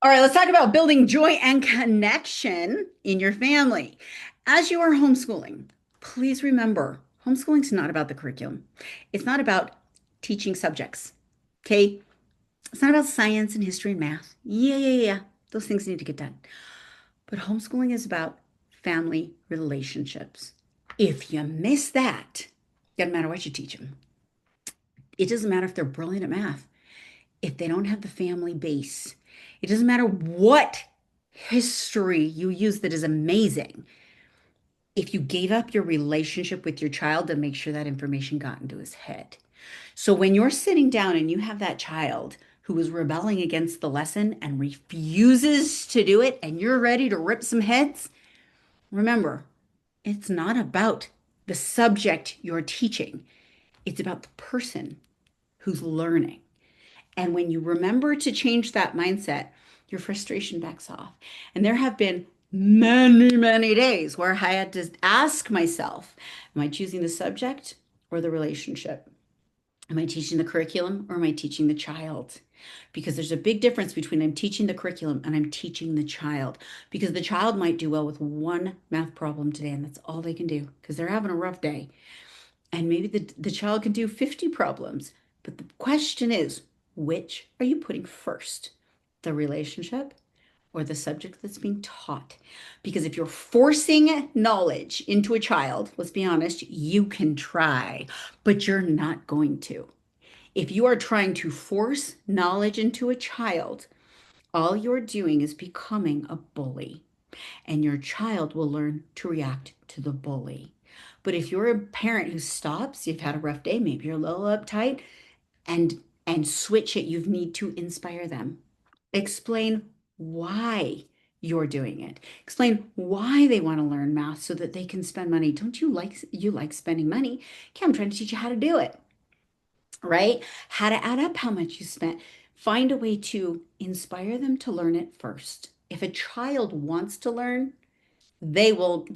All right, let's talk about building joy and connection in your family. As you are homeschooling, please remember homeschooling is not about the curriculum. It's not about teaching subjects. Okay? It's not about science and history and math. Yeah. Those things need to get done. But homeschooling is about family relationships. If you miss that, doesn't matter what you teach them. It doesn't matter if they're brilliant at math. If they don't have the family base, it doesn't matter what history you use that is amazing. If you gave up your relationship with your child, then make sure that information got into his head. So when you're sitting down and you have that child who is rebelling against the lesson and refuses to do it, and you're ready to rip some heads, remember, it's not about the subject you're teaching. It's about the person who's learning. And when you remember to change that mindset, your frustration backs off. And there have been many days where I had to ask myself, am I choosing the subject or the relationship? Am I teaching the curriculum or am I teaching the child? Because there's a big difference between I'm teaching the curriculum and I'm teaching the child. Because the child might do well with one math problem today, and that's all they can do because they're having a rough day. And maybe the child can do 50 problems. But the question is, which are you putting first? The relationship or the subject that's being taught? Because if you're forcing knowledge into a child, let's be honest, you can try, but you're not going to. If you are trying to force knowledge into a child, all you're doing is becoming a bully, and your child will learn to react to the bully. But if you're a parent who stops, you've had a rough day, maybe you're a little uptight, and switch it, you need to inspire them. Explain why you're doing it. Explain why they want to learn math so that they can spend money. Don't you like spending money? Okay, I'm trying to teach you how to do it, right? How to add up how much you spent. Find a way to inspire them to learn it first. If a child wants to learn, they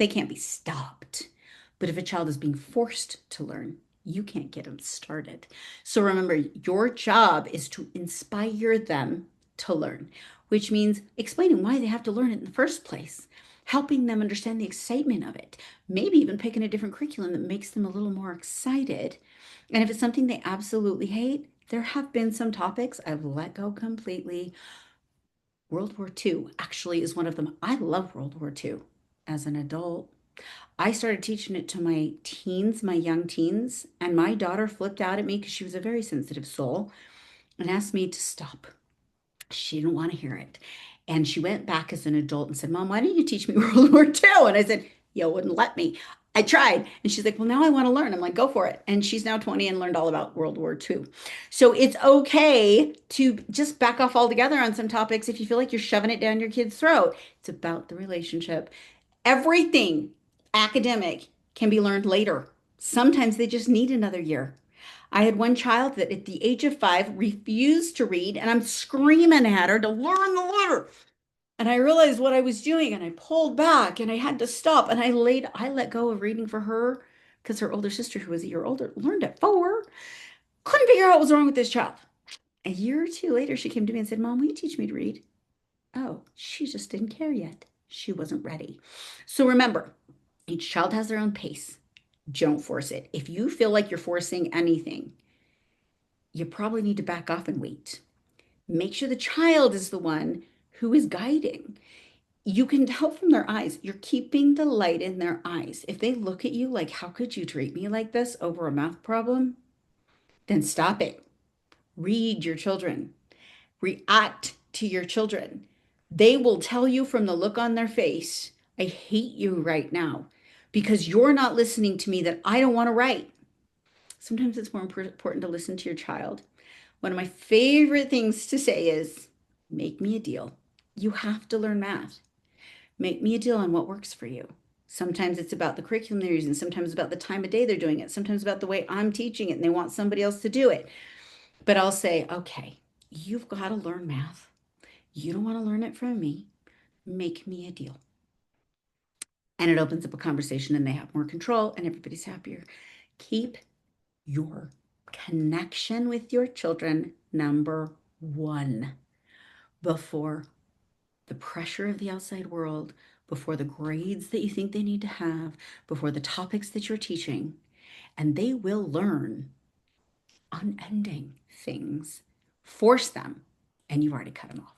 can't be stopped. But if a child is being forced to learn, you can't get them started. So remember, your job is to inspire them to learn, which means explaining why they have to learn it in the first place, helping them understand the excitement of it, maybe even picking a different curriculum that makes them a little more excited. And if it's something they absolutely hate, there have been some topics I've let go completely. World War II actually is one of them. I love World War II as an adult. I started teaching it to my teens, my young teens, and my daughter flipped out at me because she was a very sensitive soul and asked me to stop. She didn't want to hear it. And she went back as an adult and said, Mom, why didn't you teach me World War II? And I said, you wouldn't let me. I tried. And she's like, well, now I want to learn. I'm like, go for it. And she's now 20 and learned all about World War II. So it's okay to just back off altogether on some topics if you feel like you're shoving it down your kid's throat. It's about the relationship. Everything academic can be learned later. Sometimes they just need another year. I had one child that at the age of 5 refused to read, and I'm screaming at her to learn the letter. And I realized what I was doing, and I pulled back and I had to stop. And I let go of reading for her because her older sister, who was a year older, learned at 4. Couldn't figure out what was wrong with this child. A year or two later, she came to me and said, Mom, will you teach me to read? Oh, she just didn't care yet. She wasn't ready. So remember, each child has their own pace. Don't force it. If you feel like you're forcing anything, you probably need to back off and wait. Make sure the child is the one who is guiding. You can tell from their eyes, you're keeping the light in their eyes. If they look at you like, how could you treat me like this over a math problem? Then stop it. Read your children, react to your children. They will tell you from the look on their face, I hate you right now because you're not listening to me that I don't want to write. Sometimes it's more important to listen to your child. One of my favorite things to say is, make me a deal. You have to learn math. Make me a deal on what works for you. Sometimes it's about the curriculum they're using, sometimes about the time of day they're doing it, sometimes about the way I'm teaching it and they want somebody else to do it. But I'll say, okay, you've got to learn math. You don't want to learn it from me. Make me a deal. And it opens up a conversation and they have more control and everybody's happier. Keep your connection with your children number one before the pressure of the outside world, before the grades that you think they need to have, before the topics that you're teaching, and they will learn unending things. Force them, and you've already cut them off.